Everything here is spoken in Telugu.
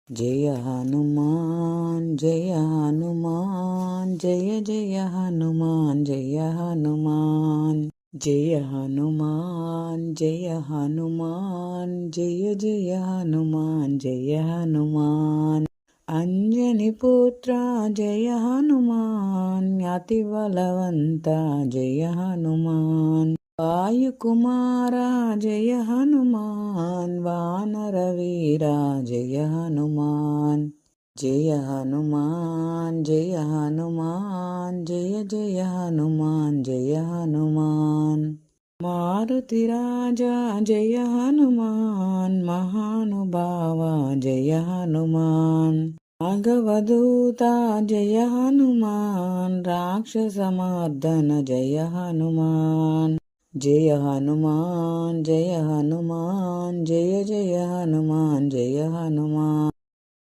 జయ హనుమాన్ జయ హనుమాన్ జయ జయ హనుమాన్ జయ హనుమాన్ జయ హనుమాన్ జయ హనుమాన్ జయ జయ హనుమాన్ జయ హనుమాన్ అంజని పుత్ర జయ హనుమాన్ అతి బలవంత జయ హనుమాన్ వాయుకుమారా జయ హనుమాన్ వానర వీరా జయ హనుమాన్ జయ హనుమాన్ జయ హనుమాన్ జయ జయ హనుమాన్ జయ హనుమాన్ మారుతి రాజా జయ హనుమాన్ మహానుభావ జయ హనుమాన్ భగవదూత జయ హనుమాన్ రాక్షసమర్దన జయ హనుమాన్ జయ హనుమాన్ జయ హనుమాన్ జయ జయ హనుమాన్ జయ హనుమాన్